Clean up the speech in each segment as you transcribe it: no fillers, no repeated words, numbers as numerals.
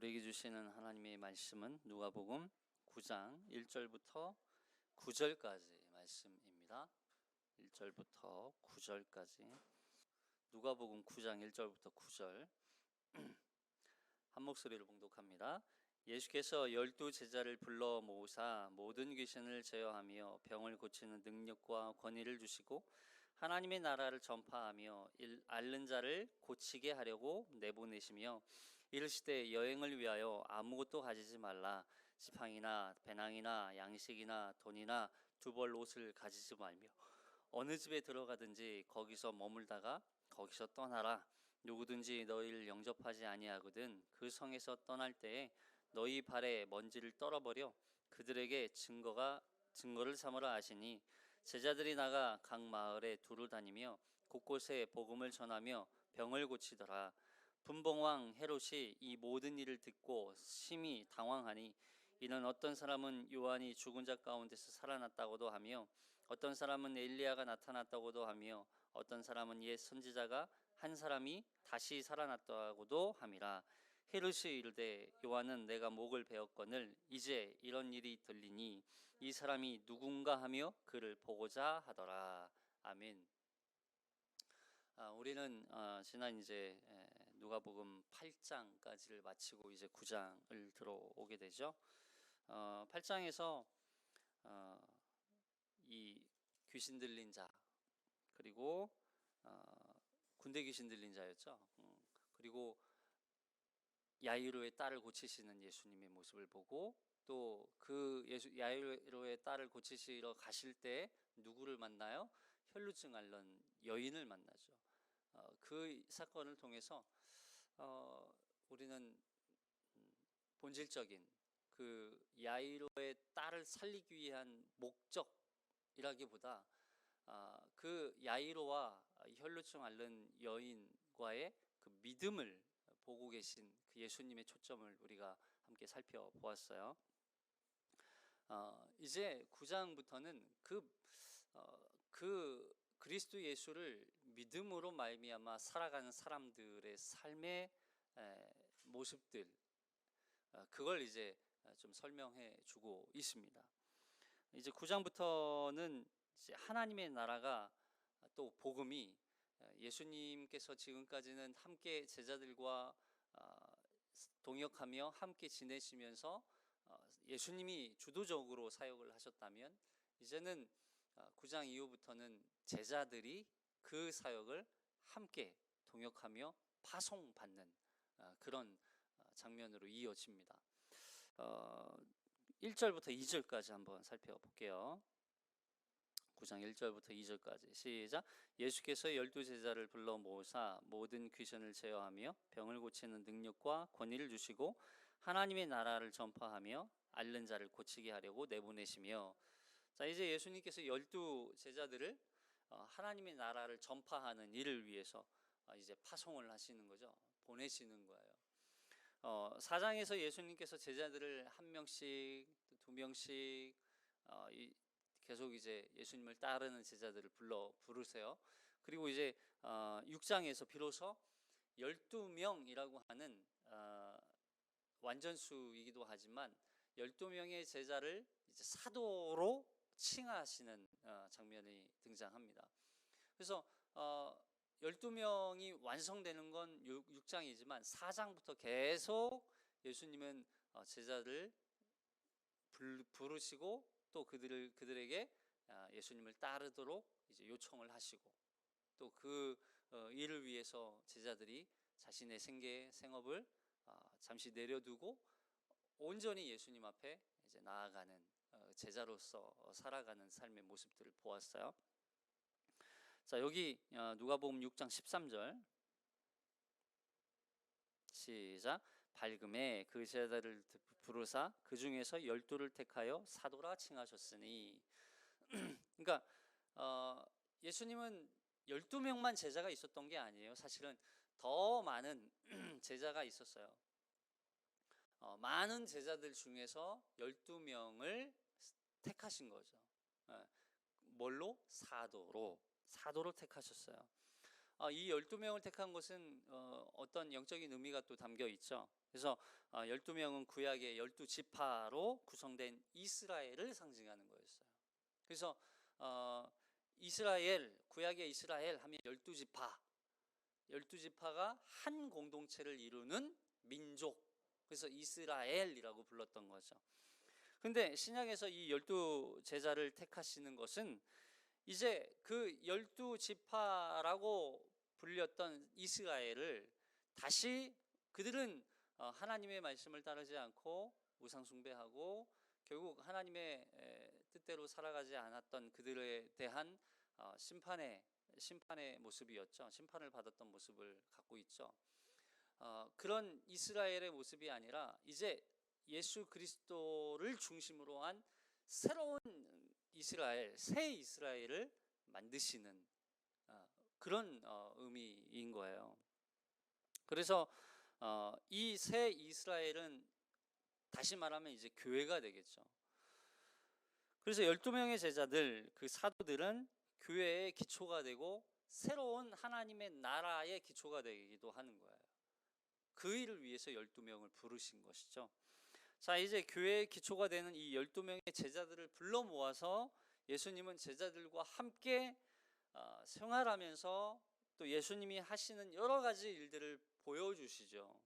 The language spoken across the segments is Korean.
우리에게 주시는 하나님의 말씀은 누가복음 9장 1절부터 9절까지 말씀입니다. 1절부터 9절까지 누가복음 9장 1절부터 9절 한 목소리로 봉독합니다. 예수께서 12제자를 불러 모으사 모든 귀신을 제어하며 병을 고치는 능력과 권위를 주시고 하나님의 나라를 전파하며 앓는 자를 고치게 하려고 내보내시며 이르시되 여행을 위하여 아무것도 가지지 말라. 지팡이나 배낭이나 양식이나 돈이나 두 벌 옷을 가지지 말며 어느 집에 들어가든지 거기서 머물다가 거기서 떠나라. 누구든지 너희를 영접하지 아니하거든 그 성에서 떠날 때에 너희 발에 먼지를 떨어버려 그들에게 증거를 삼으라 하시니 제자들이 나가 각 마을에 두루 다니며 곳곳에 복음을 전하며 병을 고치더라. 분봉왕 헤롯이 이 모든 일을 듣고 심히 당황하니 이는 어떤 사람은 요한이 죽은 자 가운데서 살아났다고도 하며 어떤 사람은 엘리야가 나타났다고도 하며 어떤 사람은 옛 선지자가 한 사람이 다시 살아났다고도 함이라. 헤롯이 이르되 요한은 내가 목을 베었거늘 이제 이런 일이 들리니 이 사람이 누군가 하며 그를 보고자 하더라. 아멘. 우리는 지난 이제 누가복음 8장까지를 마치고 이제 9장을 들어오게 되죠. 8장에서 이 귀신 들린 자 그리고 군대 귀신 들린 자였죠. 그리고 야이로의 딸을 고치시는 예수님의 모습을 보고 또 그 야이로의 딸을 고치시러 가실 때 누구를 만나요? 혈루증 앓는 여인을 만나죠. 그 사건을 통해서 우리는 본질적인 그 야이로의 딸을 살리기 위한 목적이라기보다 그 야이로와 혈루증 앓는 여인과의 그 믿음을 보고 계신 그 예수님의 초점을 우리가 함께 살펴보았어요. 이제 9장부터는 그 그리스도 예수를 믿음으로 말미암아 살아가는 사람들의 삶의 모습들 그걸 이제 좀 설명해 주고 있습니다. 이제 9장부터는 이제 하나님의 나라가 또 복음이 예수님께서 지금까지는 함께 제자들과 동역하며 함께 지내시면서 예수님이 주도적으로 사역을 하셨다면 이제는 9장 이후부터는 제자들이 그 사역을 함께 동역하며 파송받는 그런 장면으로 이어집니다. 1절부터 2절까지 한번 살펴볼게요. 9장 1절부터 2절까지 시작. 예수께서 12제자를 불러 모으사 모든 귀신을 제어하며 병을 고치는 능력과 권위를 주시고 하나님의 나라를 전파하며 앓는 자를 고치게 하려고 내보내시며. 자, 이제 예수님께서 12제자들을 하나님의 나라를 전파하는 일을 위해서 이제 파송을 하시는 거죠. 보내시는 거예요. 4장에서 예수님께서 제자들을 한 명씩 두 명씩 계속 이제 예수님을 따르는 제자들을 부르세요. 그리고 이제 6장에서 비로소 12명이라고 하는 완전수이기도 하지만 12명의 제자를 이제 사도로 칭하시는 장면이 등장합니다. 그래서 12명이 완성되는 건 6장이지만 4장부터 계속 예수님은 제자를 부르시고 또 그들에게 예수님을 따르도록 이제 요청을 하시고 또 그 일을 위해서 제자들이 자신의 생업을 잠시 내려두고 온전히 예수님 앞에 이제 나아가는 제자로서 살아가는 삶의 모습들을 보았어요. 자, 여기 누가복음 6장 13절 시작. 밝음에 그 제자들을 부르사 그 중에서 12를 택하여 사도라 칭하셨으니. 그러니까 예수님은 12명만 제자가 있었던 게 아니에요. 사실은 더 많은 제자가 있었어요. 많은 제자들 중에서 12명을 택하신 거죠. 뭘로? 사도로 택하셨어요. 이 12명을 택한 것은 어떤 영적인 의미가 또 담겨 있죠. 그래서 12명은 구약의 12지파로 구성된 이스라엘을 상징하는 거였어요. 그래서 이스라엘, 구약의 이스라엘 하면 12지파, 12지파가 한 공동체를 이루는 민족, 그래서 이스라엘이라고 불렀던 거죠. 근데 신약에서 이 12제자를 택하시는 것은 이제 그 12지파라고 불렸던 이스라엘을 다시, 그들은 하나님의 말씀을 따르지 않고 우상 숭배하고 결국 하나님의 뜻대로 살아가지 않았던 그들에 대한 심판의 모습이었죠. 심판을 받았던 모습을 갖고 있죠. 그런 이스라엘의 모습이 아니라 이제 예수 그리스도를 중심으로 한 새로운 이스라엘, 새 이스라엘을 만드시는 그런 의미인 거예요. 그래서 이 새 이스라엘은 다시 말하면 이제 교회가 되겠죠. 그래서 12명의 제자들, 그 사도들은 교회의 기초가 되고 새로운 하나님의 나라의 기초가 되기도 하는 거예요. 그 일을 위해서 12명을 부르신 것이죠. 자, 이제 교회의 기초가 되는 이 12명의 제자들을 불러 모아서 예수님은 제자들과 함께 생활하면서 또 예수님이 하시는 여러 가지 일들을 보여주시죠.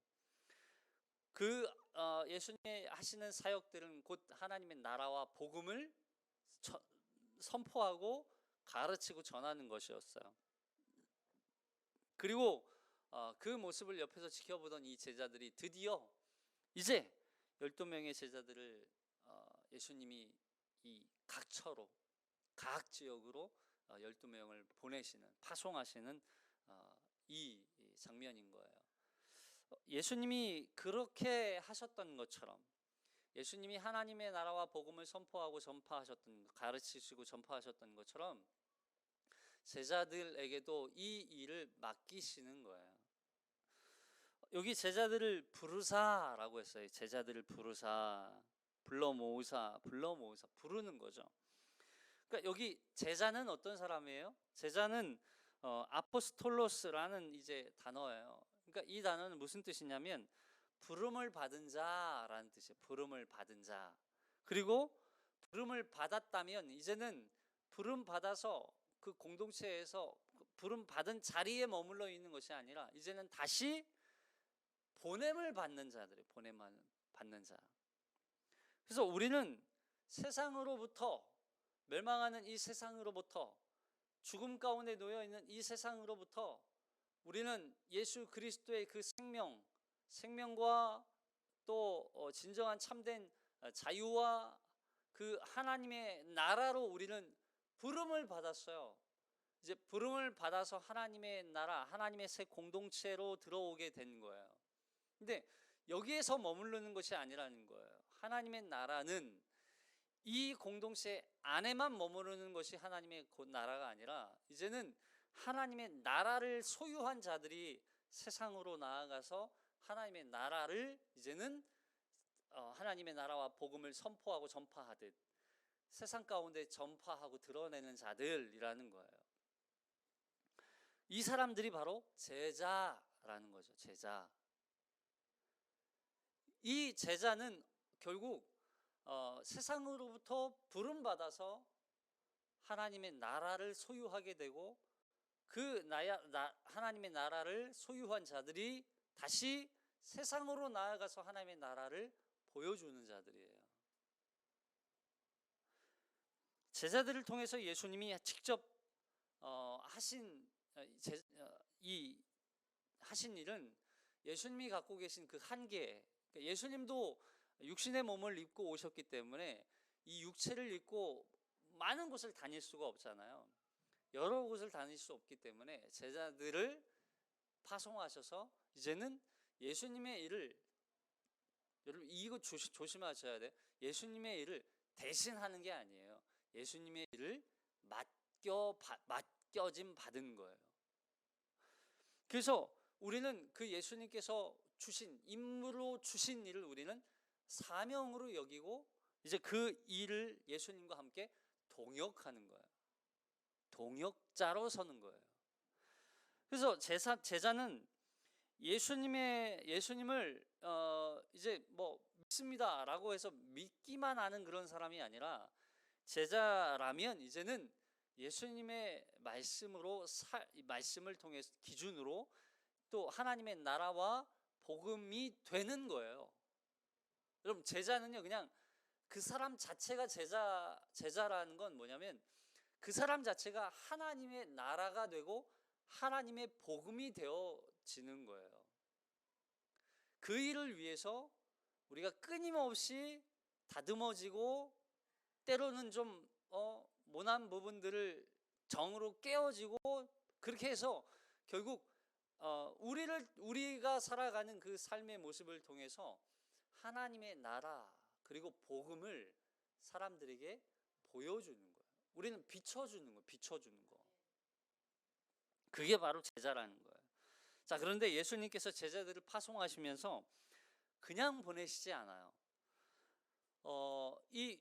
그 예수님이 하시는 사역들은 곧 하나님의 나라와 복음을 선포하고 가르치고 전하는 것이었어요. 그리고 그 모습을 옆에서 지켜보던 이 제자들이 드디어 이제 12명의 제자들을 예수님이 이 각처로, 각 지역으로 12명을 보내시는, 파송하시는 이 장면인 거예요. 예수님이 그렇게 하셨던 것처럼, 예수님이 하나님의 나라와 복음을 선포하고 가르치시고 전파하셨던 것처럼 제자들에게도 이 일을 맡기시는 거예요. 여기 제자들을 부르사라고 했어요. 제자들을 부르사, 불러 모으사, 부르는 거죠. 그러니까 여기 제자는 어떤 사람이에요? 제자는 아포스톨로스라는 이제 단어예요. 그러니까 이 단어는 무슨 뜻이냐면 부름을 받은 자라는 뜻이에요. 부름을 받은 자. 그리고 부름을 받았다면 이제는 부름 받아서 그 공동체에서 부름 받은 자리에 머물러 있는 것이 아니라 이제는 다시 보냄을 받는 자들이에요. 보냄을 받는 자. 그래서 우리는 세상으로부터, 멸망하는 이 세상으로부터, 죽음 가운데 놓여 있는 이 세상으로부터 우리는 예수 그리스도의 그 생명과 또 진정한 참된 자유와 그 하나님의 나라로 우리는 부름을 받았어요. 이제 부름을 받아서 하나님의 나라, 하나님의 새 공동체로 들어오게 된 거예요. 근데 여기에서 머무르는 것이 아니라는 거예요. 하나님의 나라는 이 공동체 안에만 머무르는 것이 하나님의 나라가 아니라 이제는 하나님의 나라를 소유한 자들이 세상으로 나아가서 하나님의 나라를 이제는 하나님의 나라와 복음을 선포하고 전파하듯 세상 가운데 전파하고 드러내는 자들이라는 거예요. 이 사람들이 바로 제자라는 거죠. 제자. 이 제자는 결국 세상으로부터 부름받아서 하나님의 나라를 소유하게 되고 그 하나님의 나라를 소유한 자들이 다시 세상으로 나아가서 하나님의 나라를 보여주는 자들이에요. 제자들을 통해서 예수님이 직접 하신 일은 예수님이 갖고 계신 그 한계, 그러니까 예수님도 육신의 몸을 입고 오셨기 때문에 이 육체를 입고 많은 곳을 다닐 수가 없잖아요. 여러 곳을 다닐 수 없기 때문에 제자들을 파송하셔서 이제는 예수님의 일을, 여러분 이거 조심하셔야 돼요. 예수님의 일을 대신하는 게 아니에요. 예수님의 일을 맡겨짐 받은 거예요. 그래서 우리는 그 예수님께서 주신 임무로 주신 일을 우리는 사명으로 여기고 이제 그 일을 예수님과 함께 동역하는 거예요. 동역자로 서는 거예요. 그래서 제자는 예수님을 이제 뭐 믿습니다라고 해서 믿기만 하는 그런 사람이 아니라, 제자라면 이제는 예수님의 말씀을 통해서 기준으로 또 하나님의 나라와 복음이 되는 거예요. 여러분, 제자는요, 그냥 그 사람 자체가 제자라는 건 뭐냐면, 그 사람 자체가 하나님의 나라가 되고 하나님의 복음이 되어지는 거예요. 그 일을 위해서 우리가 끊임없이 다듬어지고, 때로는 좀 모난 부분들을 정으로 깨어지고, 그렇게 해서 결국 우리가 살아가는 그 삶의 모습을 통해서 하나님의 나라 그리고 복음을 사람들에게 보여주는 거예요. 우리는 비춰주는 거. 그게 바로 제자라는 거예요. 자, 그런데 예수님께서 제자들을 파송하시면서 그냥 보내시지 않아요. 이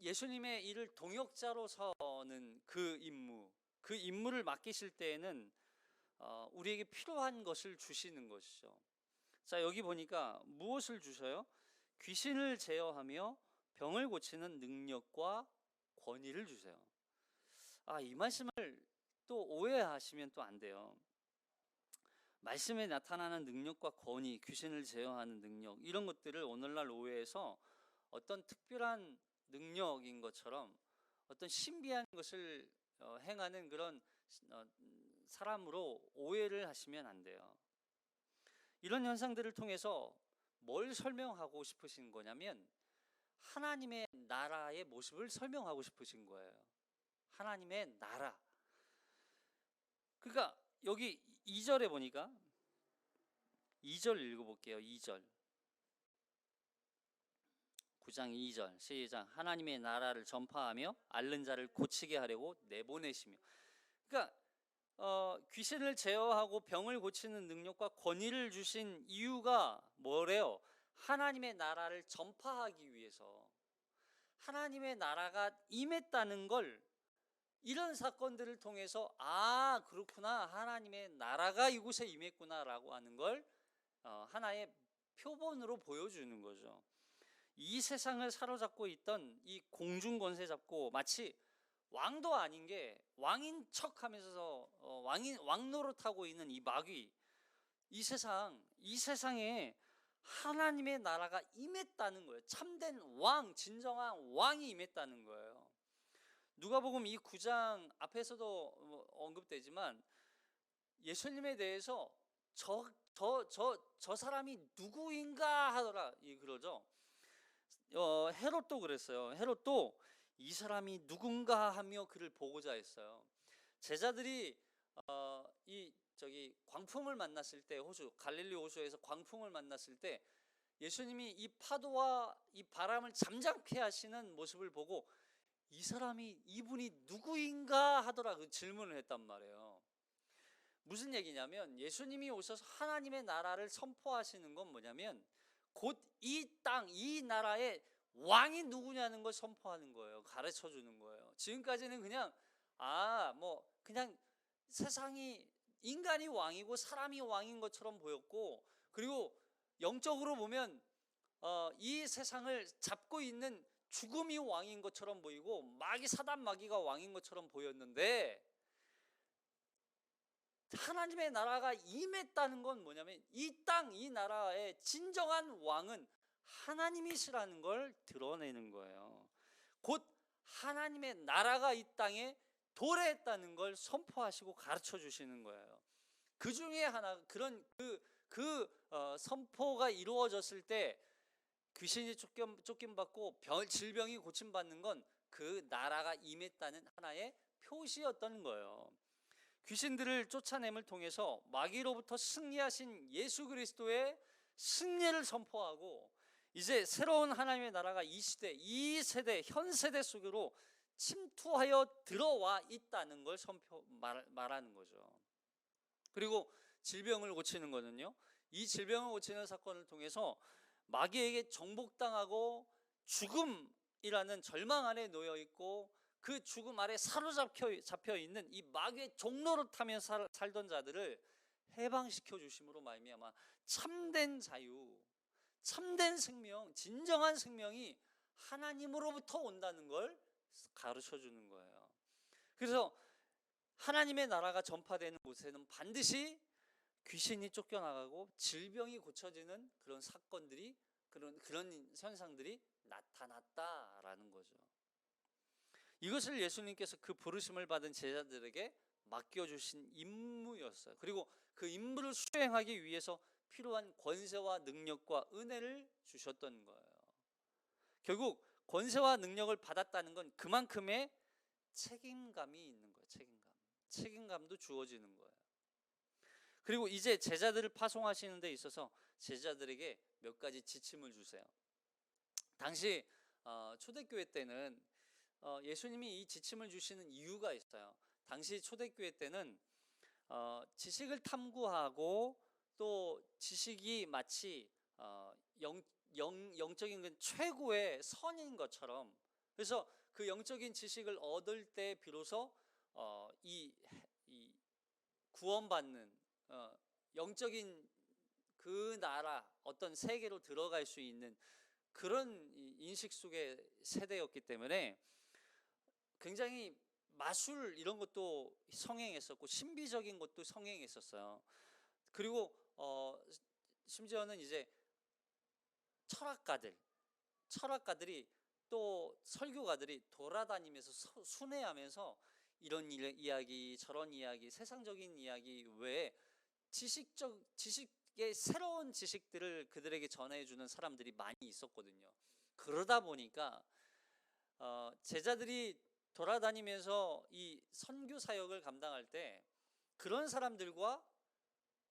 예수님의 이를 동역자로 서는 그 임무를 맡기실 때에는 우리에게 필요한 것을 주시는 것이죠. 자, 여기 보니까 무엇을 주셔요? 귀신을 제어하며 병을 고치는 능력과 권위를 주세요. 이 말씀을 또 오해하시면 또 안 돼요. 말씀에 나타나는 능력과 권위, 귀신을 제어하는 능력, 이런 것들을 오늘날 오해해서 어떤 특별한 능력인 것처럼 어떤 신비한 것을 행하는 그런 사람으로 오해를 하시면 안 돼요. 이런 현상들을 통해서 뭘 설명하고 싶으신 거냐면, 하나님의 나라의 모습을 설명하고 싶으신 거예요. 하나님의 나라. 그러니까 여기 2절에 보니까, 2절 읽어볼게요. 2절 9장 2절 시작. 하나님의 나라를 전파하며 앓는 자를 고치게 하려고 내보내시며. 그러니까 귀신을 제어하고 병을 고치는 능력과 권위를 주신 이유가 뭐래요? 하나님의 나라를 전파하기 위해서. 하나님의 나라가 임했다는 걸 이런 사건들을 통해서, 그렇구나, 하나님의 나라가 이곳에 임했구나라고 하는 걸 하나의 표본으로 보여주는 거죠. 이 세상을 사로잡고 있던 이 공중 권세 잡고, 마치 왕도 아닌 게 왕인 척하면서 왕 노릇하고 있는 이 마귀, 이 세상에 하나님의 나라가 임했다는 거예요. 참된 왕, 진정한 왕이 임했다는 거예요. 누가복음 이 9장 앞에서도 언급되지만, 예수님에 대해서 저 사람이 누구인가 하더라, 그러죠. 헤롯도 그랬어요. 헤롯도 이 사람이 누군가 하며 그를 보고자 했어요. 제자들이 광풍을 만났을 때, 갈릴리 호수에서 광풍을 만났을 때 예수님이 이 파도와 이 바람을 잠잠케 하시는 모습을 보고, 이분이 누구인가 하더라, 그 질문을 했단 말이에요. 무슨 얘기냐면, 예수님이 오셔서 하나님의 나라를 선포하시는 건 뭐냐면, 곧 이 땅, 이 나라의 왕이 누구냐는 걸 선포하는 거예요. 가르쳐 주는 거예요. 지금까지는 그냥 그냥 세상이, 인간이 왕이고 사람이 왕인 것처럼 보였고, 그리고 영적으로 보면 이 세상을 잡고 있는 죽음이 왕인 것처럼 보이고, 사단 마귀가 왕인 것처럼 보였는데, 하나님의 나라가 임했다는 건 뭐냐면, 이 땅, 이 나라의 진정한 왕은 하나님이시라는 걸 드러내는 거예요. 곧 하나님의 나라가 이 땅에 도래했다는 걸 선포하시고 가르쳐 주시는 거예요. 그 중에 하나, 그런 선포가 이루어졌을 때 귀신이 쫓김받고 질병이 고침받는 건 그 나라가 임했다는 하나의 표시였던 거예요. 귀신들을 쫓아냄을 통해서 마귀로부터 승리하신 예수 그리스도의 승리를 선포하고, 이제 새로운 하나님의 나라가 이 세대, 현 세대 속으로 침투하여 들어와 있다는 걸 말하는 거죠. 그리고 질병을 고치는 거는요, 이 질병을 고치는 사건을 통해서 마귀에게 정복당하고 죽음이라는 절망 안에 놓여 있고, 그 죽음 아래 사로잡혀 있는 이 마귀의 종로를 타며 살던 자들을 해방시켜 주심으로 말미암아 참된 자유, 참된 생명, 진정한 생명이 하나님으로부터 온다는 걸 가르쳐 주는 거예요. 그래서 하나님의 나라가 전파되는 곳에는 반드시 귀신이 쫓겨나가고 질병이 고쳐지는 그런 사건들이, 그런 현상들이 나타났다라는 거죠. 이것을 예수님께서 그 부르심을 받은 제자들에게 맡겨주신 임무였어요. 그리고 그 임무를 수행하기 위해서 필요한 권세와 능력과 은혜를 주셨던 거예요. 결국 권세와 능력을 받았다는 건 그만큼의 책임감이 있는 거예요. 책임감도 주어지는 거예요. 그리고 이제 제자들을 파송하시는 데 있어서 제자들에게 몇 가지 지침을 주세요. 당시 초대교회 때는 예수님이 이 지침을 주시는 이유가 있어요. 당시 초대교회 때는 지식을 탐구하고 또 지식이 마치 영적인 건 최고의 선인 것처럼, 그래서 그 영적인 지식을 얻을 때 비로소 이 구원받는 영적인 그 나라, 어떤 세계로 들어갈 수 있는 그런 인식 속의 세대였기 때문에 굉장히 마술 이런 것도 성행했었고 신비적인 것도 성행했었어요. 그리고 심지어는 이제 철학가들이 또 설교가들이 돌아다니면서 순회하면서 이런 이야기 저런 이야기 세상적인 이야기 외에 지식의 새로운 지식들을 그들에게 전해주는 사람들이 많이 있었거든요. 그러다 보니까 제자들이 돌아다니면서 이 선교 사역을 감당할 때 그런 사람들과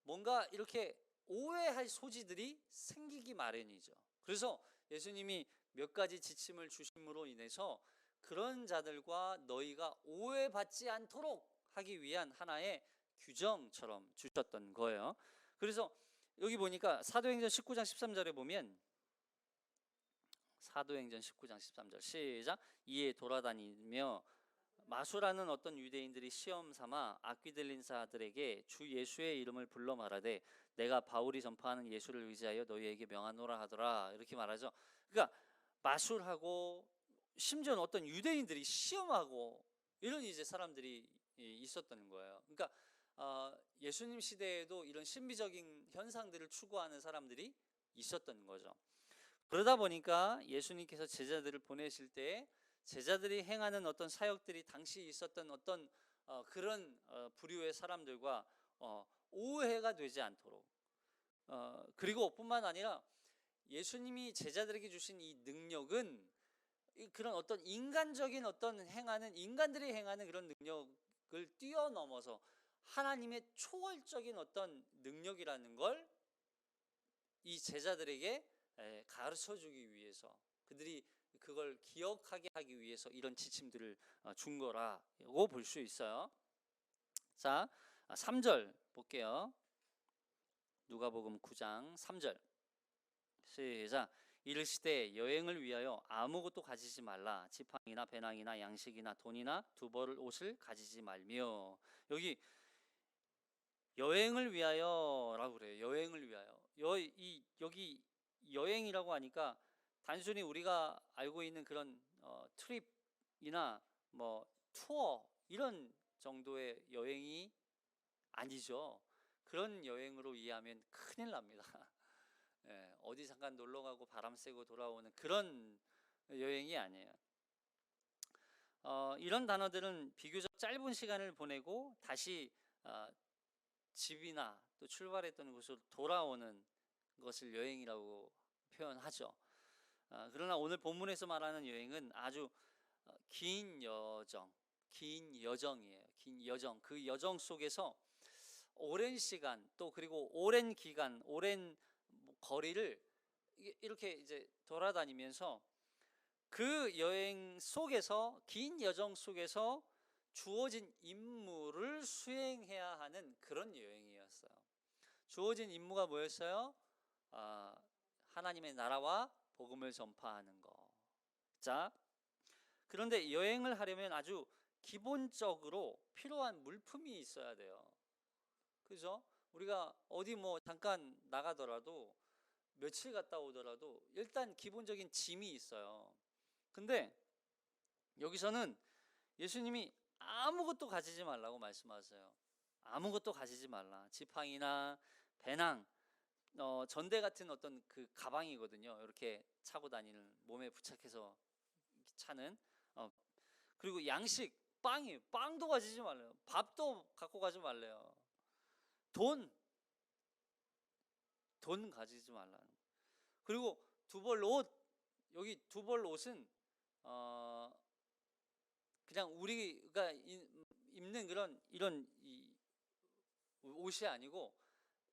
뭔가 이렇게 오해할 소지들이 생기기 마련이죠. 그래서 예수님이 몇 가지 지침을 주심으로 인해서 그런 자들과 너희가 오해받지 않도록 하기 위한 하나의 규정처럼 주셨던 거예요. 그래서 여기 보니까 사도행전 19장 13절에 보면, 사도행전 19장 13절 시작. 이에 돌아다니며 마수라는 어떤 유대인들이 시험 삼아 아귀들린 자들에게 주 예수의 이름을 불러 말하되 내가 바울이 전파하는 예수를 의지하여 너희에게 명하노라 하더라, 이렇게 말하죠. 그러니까 마술하고 심지어는 어떤 유대인들이 시험하고 이런 이제 사람들이 있었던 거예요. 그러니까 예수님 시대에도 이런 신비적인 현상들을 추구하는 사람들이 있었던 거죠. 그러다 보니까 예수님께서 제자들을 보내실 때 제자들이 행하는 어떤 사역들이 당시 있었던 어떤 그런 부류의 사람들과 오해가 되지 않도록, 그리고 뿐만 아니라 예수님이 제자들에게 주신 이 능력은 그런 어떤 인간적인 어떤 인간들이 행하는 그런 능력을 뛰어넘어서 하나님의 초월적인 어떤 능력이라는 걸 이 제자들에게 가르쳐 주기 위해서, 그들이 그걸 기억하게 하기 위해서 이런 지침들을 준 거라고 볼 수 있어요. 자, 3절 볼게요. 누가복음 9장 3절 시작. 이르시되 여행을 위하여 아무것도 가지지 말라. 지팡이나 배낭이나 양식이나 돈이나 두 벌 옷을 가지지 말며. 여기 여행을 위하여라고 그래요. 여행을 위하여. 여기 여행이라고 하니까 단순히 우리가 알고 있는 그런 트립이나 뭐 투어 이런 정도의 여행이 아니죠. 그런 여행으로 이해하면 큰일 납니다. 예, 어디 잠깐 놀러 가고 바람 쐬고 돌아오는 그런 여행이 아니에요. 이런 단어들은 비교적 짧은 시간을 보내고 다시 집이나 또 출발했던 곳으로 돌아오는 것을 여행이라고 표현하죠. 그러나 오늘 본문에서 말하는 여행은 아주 긴 여정이에요. 긴 여정. 그 여정 속에서 오랜 시간, 또 그리고 오랜 기간, 오랜 거리를 이렇게 이제 돌아다니면서 그 여행 속에서, 긴 여정 속에서 주어진 임무를 수행해야 하는 그런 여행이었어요. 주어진 임무가 뭐였어요? 하나님의 나라와 복음을 전파하는 거. 자, 그런데 여행을 하려면 아주 기본적으로 필요한 물품이 있어야 돼요. 그죠? 우리가 어디 뭐 잠깐 나가더라도 며칠 갔다 오더라도 일단 기본적인 짐이 있어요. 근데 여기서는 예수님이 아무것도 가지지 말라고 말씀하세요. 아무것도 가지지 말라. 지팡이나 배낭, 전대 같은 어떤 그 가방이거든요. 이렇게 차고 다니는, 몸에 부착해서 차는. 그리고 양식, 빵도 가지지 말래요. 밥도 갖고 가지 말래요. 돈 가지지 말라는. 그리고 두 벌 옷, 여기 두 벌 옷은 그냥 우리가 입는 그런 이런 이 옷이 아니고,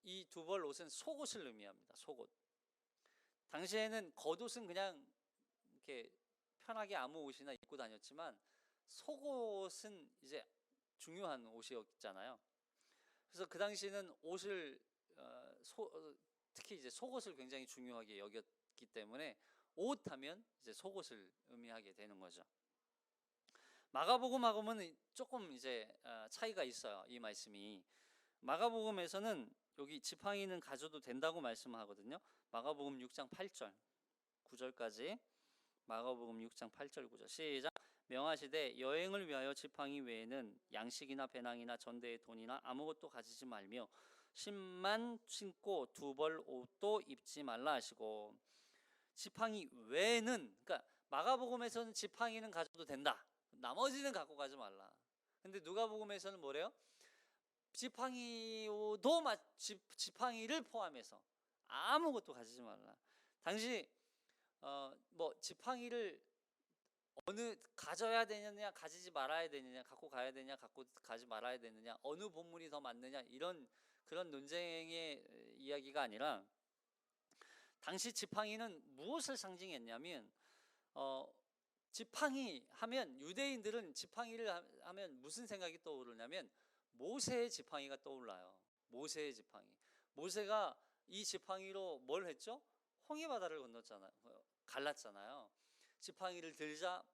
이 두 벌 옷은 속옷을 의미합니다. 속옷. 당시에는 겉옷은 그냥 이렇게 편하게 아무 옷이나 입고 다녔지만, 속옷은 이제 중요한 옷이었잖아요. 그래서 그 당시에는 옷을 특히 이제 속옷을 굉장히 중요하게 여겼기 때문에 옷하면 이제 속옷을 의미하게 되는 거죠. 마가복음하고는 조금 이제 차이가 있어요. 이 말씀이 마가복음에서는 여기 지팡이는 가져도 된다고 말씀하거든요. 마가복음 6장 8절 9절까지. 마가복음 6장 8절 9절 시작. 명하시되 여행을 위하여 지팡이 외에는 양식이나 배낭이나 전대의 돈이나 아무것도 가지지 말며 신만 신고 두 벌 옷도 입지 말라 하시고. 지팡이 외에는, 그러니까 마가복음에서는 지팡이는 가져도 된다, 나머지는 갖고 가지 말라. 근데 누가복음에서는 뭐래요? 지팡이를 포함해서 아무것도 가지지 말라. 당시 뭐 지팡이를 어느 가져야 되느냐, 가지지 말아야 되느냐, 갖고 가야 되느냐, 갖고 가지 말아야 되느냐, 어느 본문이 더 맞느냐, 이런 그런 논쟁의 이야기가 아니라, 당시 지팡이는 무엇을 상징했냐면, 지팡이 하면 유대인들은 지팡이를 하면 무슨 생각이 떠오르냐면 모세의 지팡이가 떠올라요. 모세의 지팡이. 모세가 이 지팡이로 뭘 했죠? 홍해바다를 건넜잖아요. 갈랐잖아요. 지팡이를 들자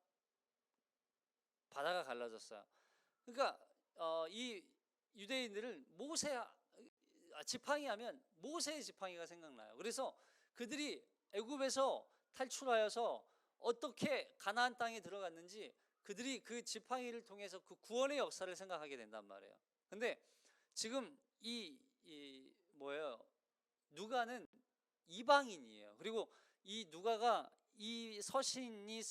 바다가 갈라졌어요. 그러니까 이 유대인들은 지팡이 하면 모세의 지팡이가 생각나요. 그래서 그들이 애굽에서 탈출하여서 어떻게 가나안 땅에 들어갔는지 그들이 그 지팡이를 통해서 그 구원의 역사를 생각하게 된단 말이에요. 근데 지금 누가는 이방인이에요. 그리고 이 누가가 이 서신이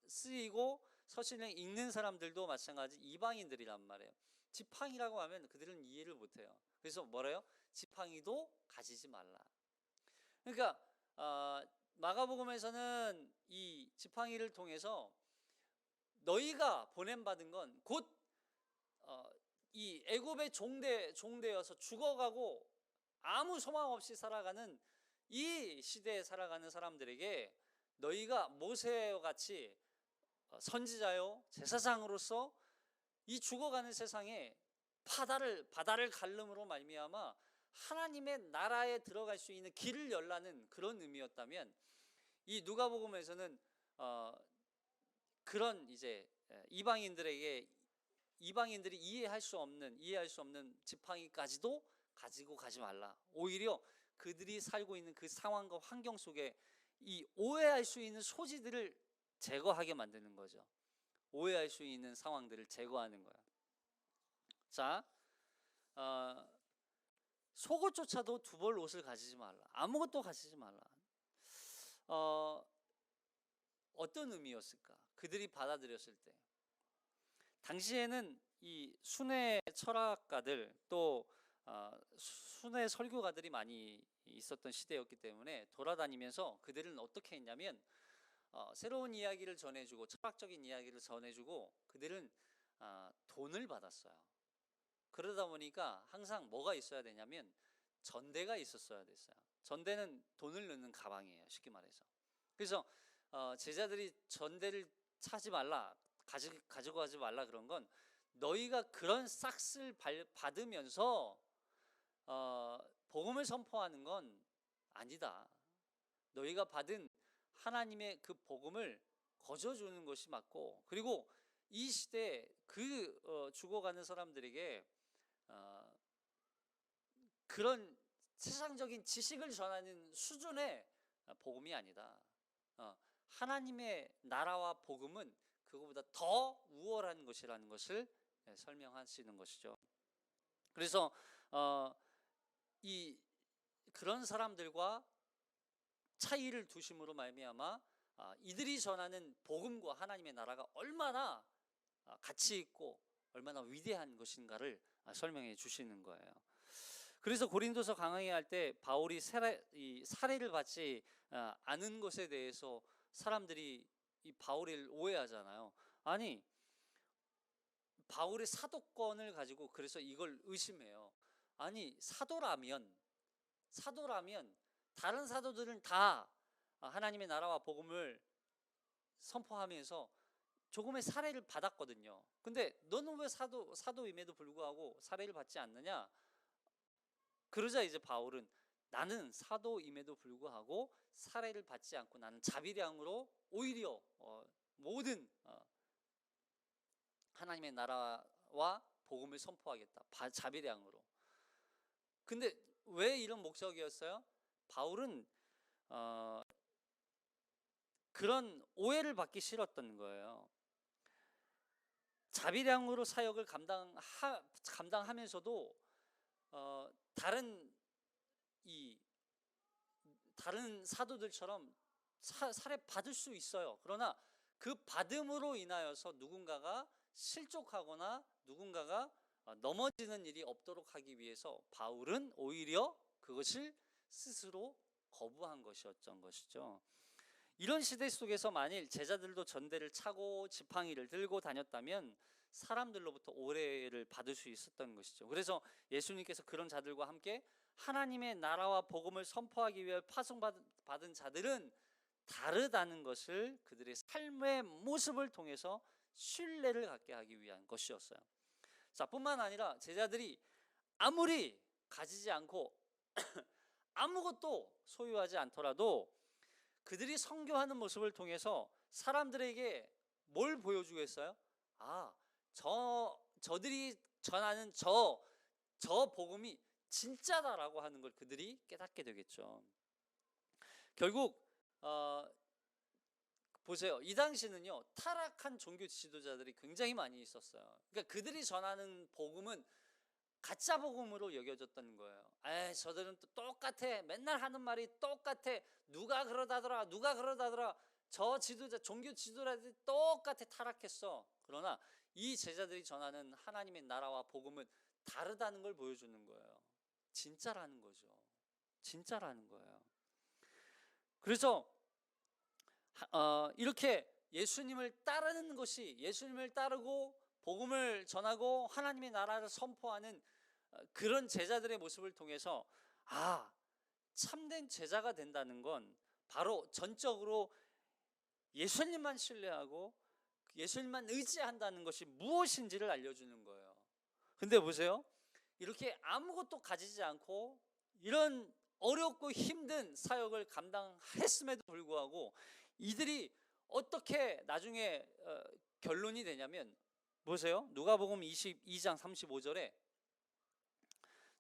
쓰이고 서신을 읽는 사람들도 마찬가지 이방인들이란 말이에요. 지팡이라고 하면 그들은 이해를 못해요. 그래서 뭐래요? 지팡이도 가지지 말라. 그러니까 마가복음에서는 이 지팡이를 통해서 너희가 보냄받은 건 곧 이 애굽의 종되어서 죽어가고 아무 소망 없이 살아가는 이 시대에 살아가는 사람들에게 너희가 모세와 같이 선지자요 제사장으로서 이 죽어가는 세상에 바다를 갈름으로 말미암아 하나님의 나라에 들어갈 수 있는 길을 열라는 그런 의미였다면, 이 누가복음에서는 그런 이제 이방인들이 이해할 수 없는 지팡이까지도 가지고 가지 말라. 오히려 그들이 살고 있는 그 상황과 환경 속에 이 오해할 수 있는 소지들을 제거하게 만드는 거죠. 오해할 수 있는 상황들을 제거하는 거야. 자, 속옷조차도 두 벌 옷을 가지지 말라. 아무것도 가지지 말라. 어떤 의미였을까? 그들이 받아들였을 때. 당시에는 이 순회 철학가들 또 순회 설교가들이 많이 있었던 시대였기 때문에 돌아다니면서 그들은 어떻게 했냐면 새로운 이야기를 전해주고 철학적인 이야기를 전해주고 그들은 돈을 받았어요. 그러다 보니까 항상 뭐가 있어야 되냐면 전대가 있었어야 됐어요. 전대는 돈을 넣는 가방이에요, 쉽게 말해서. 그래서 제자들이 전대를 차지 말라, 가지고 가지 말라 그런 건 너희가 그런 싹쓸 받으면서 복음을 선포하는 건 아니다. 너희가 받은 하나님의 그 복음을 거저주는 것이 맞고, 그리고 이 시대에 죽어가는 사람들에게 그런 세상적인 지식을 전하는 수준의 복음이 아니다. 하나님의 나라와 복음은 그거보다 더 우월한 것이라는 것을 설명하시는 것이죠. 그래서 그런 사람들과 차이를 두심으로 말미암아 이들이 전하는 복음과 하나님의 나라가 얼마나 가치 있고 얼마나 위대한 것인가를 설명해 주시는 거예요. 그래서 고린도서 강의할 때 바울이 사례를 받지 않은 것에 대해서 사람들이 이 바울을 오해하잖아요. 아니, 바울의 사도권을 가지고 그래서 이걸 의심해요. 아니, 사도라면 다른 사도들은 다 하나님의 나라와 복음을 선포하면서 조금의 사례를 받았거든요. 근데 너는 왜 사도임에도 불구하고 사례를 받지 않느냐? 그러자 이제 바울은 나는 사도임에도 불구하고 사례를 받지 않고 나는 자비량으로 오히려 모든 하나님의 나라와 복음을 선포하겠다. 자비량으로. 근데 왜 이런 목적이었어요? 바울은 그런 오해를 받기 싫었던 거예요. 자비량으로 사역을 감당하면서도 다른 사도들처럼 사례 받을 수 있어요. 그러나 그 받음으로 인하여서 누군가가 실족하거나 누군가가 넘어지는 일이 없도록 하기 위해서 바울은 오히려 그것을 스스로 거부한 것이었던 것이죠. 이런 시대 속에서 만일 제자들도 전대를 차고 지팡이를 들고 다녔다면 사람들로부터 오해를 받을 수 있었던 것이죠. 그래서 예수님께서 그런 자들과 함께 하나님의 나라와 복음을 선포하기 위해 파송받은 자들은 다르다는 것을 그들의 삶의 모습을 통해서 신뢰를 갖게 하기 위한 것이었어요. 자, 뿐만 아니라 제자들이 아무리 가지지 않고 아무것도 소유하지 않더라도 그들이 선교하는 모습을 통해서 사람들에게 뭘 보여주고 했어요? 저들이 전하는 저 복음이 진짜다라고 하는 걸 그들이 깨닫게 되겠죠. 결국 보세요. 이 당시는요, 타락한 종교 지도자들이 굉장히 많이 있었어요. 그러니까 그들이 전하는 복음은 가짜 복음으로 여겨졌다는 거예요. 저들은 또 똑같아. 맨날 하는 말이 똑같아. 누가 그러다더라. 저 지도자, 종교 지도자들이 똑같아. 타락했어. 그러나 이 제자들이 전하는 하나님의 나라와 복음은 다르다는 걸 보여주는 거예요. 진짜라는 거죠. 진짜라는 거예요. 그래서 이렇게 예수님을 따르는 것이, 예수님을 따르고 복음을 전하고 하나님의 나라를 선포하는 그런 제자들의 모습을 통해서 참된 제자가 된다는 건 바로 전적으로 예수님만 신뢰하고 예수님만 의지한다는 것이 무엇인지를 알려주는 거예요. 근데 보세요. 이렇게 아무것도 가지지 않고 이런 어렵고 힘든 사역을 감당했음에도 불구하고 이들이 어떻게 나중에 결론이 되냐면, 보세요. 누가복음 22장 35절에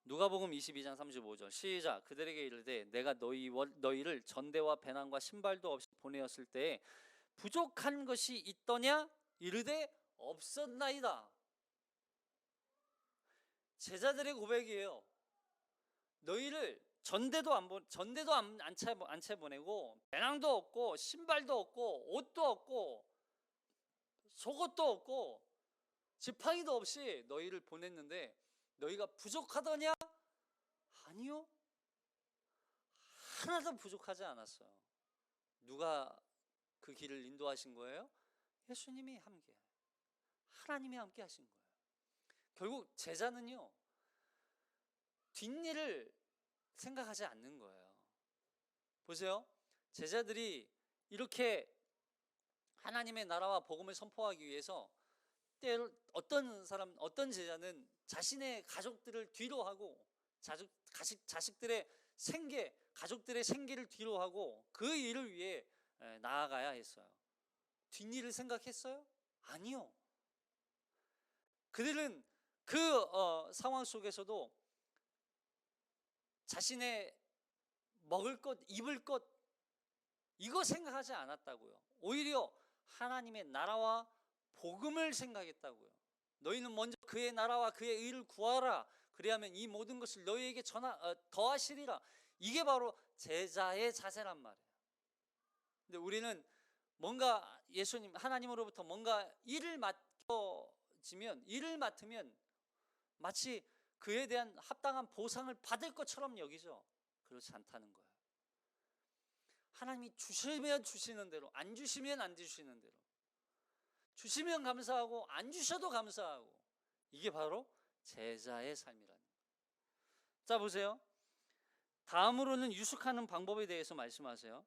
누가복음 22장 35절 시작. 그들에게 이르되 내가 너희를 전대와 배낭과 신발도 없이 보내었을 때에 부족한 것이 있더냐? 이르되 없었나이다. 제자들의 고백이에요. 너희를 전대도 안 채 보내고 배낭도 없고 신발도 없고 옷도 없고 속옷도 없고 지팡이도 없이 너희를 보냈는데 너희가 부족하더냐? 아니요. 하나도 부족하지 않았어요. 누가 그 길을 인도하신 거예요? 예수님이 하나님이 함께 하신 거예요. 결국 제자는요, 뒷일을 생각하지 않는 거예요. 보세요. 제자들이 이렇게 하나님의 나라와 복음을 선포하기 위해서 어떤 제자는 자신의 가족들을 뒤로 하고 자식들의 가족들의 생계를 뒤로 하고 그 일을 위해 나아가야 했어요. 뒷일을 생각했어요? 아니요. 그들은 그 상황 속에서도 자신의 먹을 것, 입을 것, 이거 생각하지 않았다고요. 오히려 하나님의 나라와 복음을 생각했다고요. 너희는 먼저 그의 나라와 그의 의를 구하라. 그리하면 이 모든 것을 너희에게 더하시리라. 이게 바로 제자의 자세란 말이에요. 근데 우리는 뭔가 예수님, 하나님으로부터 뭔가 일을 맡으면 마치 그에 대한 합당한 보상을 받을 것처럼 여기죠. 그렇지 않다는 거예요. 하나님이 주시면 주시는 대로, 안 주시면 안 주시는 대로, 주시면 감사하고 안 주셔도 감사하고, 이게 바로 제자의 삶이라는 거예요. 자, 보세요. 다음으로는 유숙하는 방법에 대해서 말씀하세요.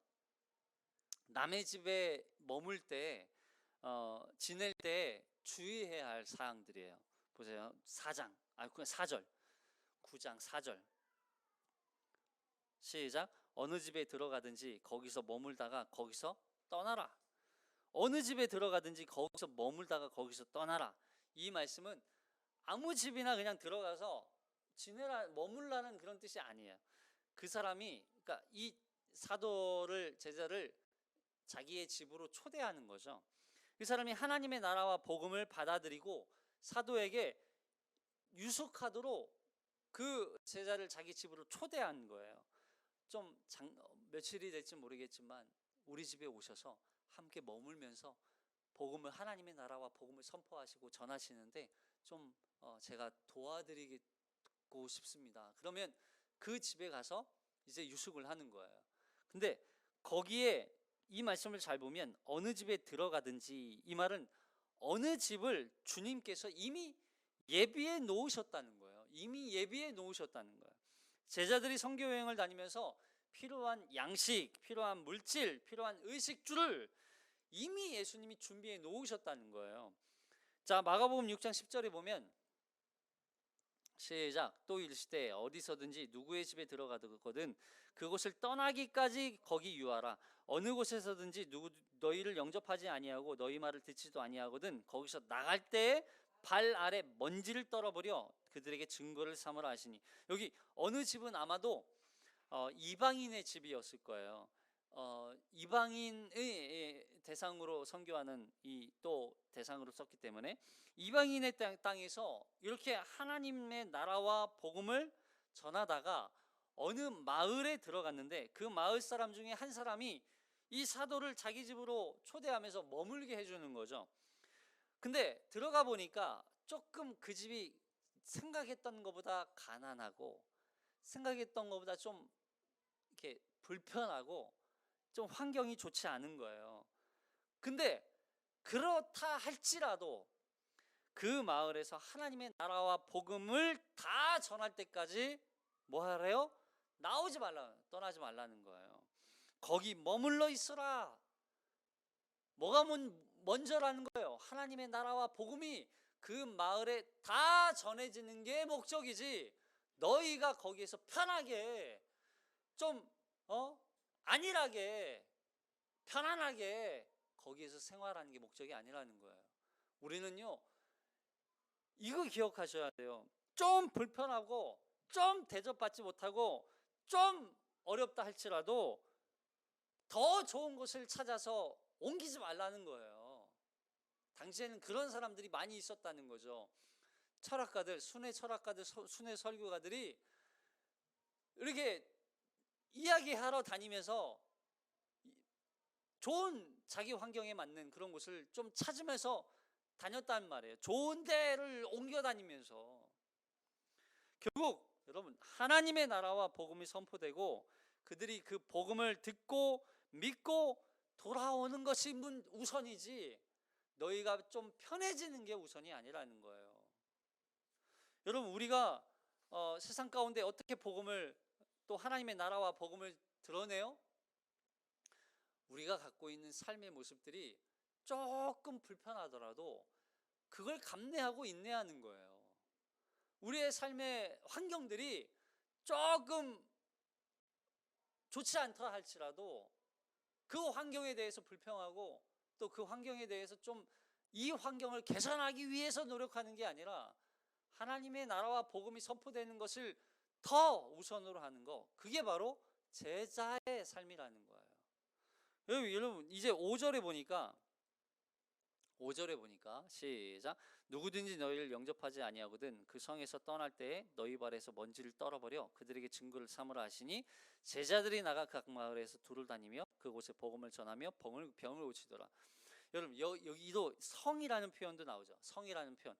남의 집에 머물 때, 지낼 때 주의해야 할 사항들이에요. 보세요. 4절, 9장 4절. 시작. 어느 집에 들어가든지 거기서 머물다가 거기서 떠나라. 어느 집에 들어가든지 거기서 머물다가 거기서 떠나라. 이 말씀은 아무 집이나 그냥 들어가서 머물라는 그런 뜻이 아니에요. 그 사람이, 그러니까 이 제자를 자기의 집으로 초대하는 거죠. 그 사람이 하나님의 나라와 복음을 받아들이고 사도에게 유숙하도록 그 제자를 자기 집으로 초대한 거예요. 며칠이 될지 모르겠지만 우리 집에 오셔서 함께 머물면서 하나님의 나라와 복음을 선포하시고 전하시는데 제가 도와드리고 싶습니다. 그러면 그 집에 가서 이제 유숙을 하는 거예요. 근데 거기에 이 말씀을 잘 보면 어느 집에 들어가든지, 이 말은 어느 집을 주님께서 이미 예비해 놓으셨다는 거예요. 이미 예비해 놓으셨다는 거예요. 제자들이 선교 여행을 다니면서 필요한 양식, 필요한 물질, 필요한 의식주를 이미 예수님이 준비해 놓으셨다는 거예요. 자, 마가복음 6장 10절에 보면 시작. 또 이르시되 어디서든지 누구의 집에 들어가거든 그곳을 떠나기까지 거기 유하라. 어느 곳에서든지 너희를 영접하지 아니하고 너희 말을 듣지도 아니하거든 거기서 나갈 때에 발 아래 먼지를 떨어버려 그들에게 증거를 삼으라 하시니, 여기 어느 집은 아마도 이방인의 집이었을 거예요. 이방인의 대상으로 선교하는 또 대상으로 썼기 때문에 이방인의 땅에서 이렇게 하나님의 나라와 복음을 전하다가 어느 마을에 들어갔는데 그 마을 사람 중에 한 사람이 이 사도를 자기 집으로 초대하면서 머물게 해주는 거죠. 근데 들어가 보니까 조금 그 집이 생각했던 것보다 가난하고 생각했던 것보다 좀 이렇게 불편하고 좀 환경이 좋지 않은 거예요. 근데 그렇다 할지라도 그 마을에서 하나님의 나라와 복음을 다 전할 때까지 뭐 하래요? 떠나지 말라는 거예요. 거기 머물러 있어라. 뭐가 먼저라는 거예요? 하나님의 나라와 복음이 그 마을에 다 전해지는 게 목적이지, 너희가 거기에서 편하게 안일하게 편안하게 거기에서 생활하는 게 목적이 아니라는 거예요. 우리는요, 이거 기억하셔야 돼요. 좀 불편하고 좀 대접받지 못하고 좀 어렵다 할지라도 더 좋은 곳을 찾아서 옮기지 말라는 거예요. 당시에는 그런 사람들이 많이 있었다는 거죠. 순회 철학가들, 순회 설교가들이 이렇게 이야기하러 다니면서 좋은 자기 환경에 맞는 그런 곳을 좀 찾으면서 다녔단 말이에요. 좋은 데를 옮겨 다니면서. 결국 여러분, 하나님의 나라와 복음이 선포되고 그들이 그 복음을 듣고 믿고 돌아오는 것이 우선이지 너희가 좀 편해지는 게 우선이 아니라는 거예요. 여러분, 우리가 세상 가운데 어떻게 또 하나님의 나라와 복음을 드러내요? 우리가 갖고 있는 삶의 모습들이 조금 불편하더라도 그걸 감내하고 인내하는 거예요. 우리의 삶의 환경들이 조금 좋지 않다 할지라도 그 환경에 대해서 불평하고 또 그 환경에 대해서 좀 이 환경을 개선하기 위해서 노력하는 게 아니라 하나님의 나라와 복음이 선포되는 것을 더 우선으로 하는 거, 그게 바로 제자의 삶이라는 거예요. 여러분 이제 5절에 보니까 시작. 누구든지 너희를 영접하지 아니하거든 그 성에서 떠날 때에 너희 발에서 먼지를 떨어버려 그들에게 증거를 삼으라 하시니 제자들이 나가 각 마을에서 두루 다니며 그곳에 복음을 전하며 병을 고치더라. 여러분 여기도 성이라는 표현도 나오죠. 성이라는 표현.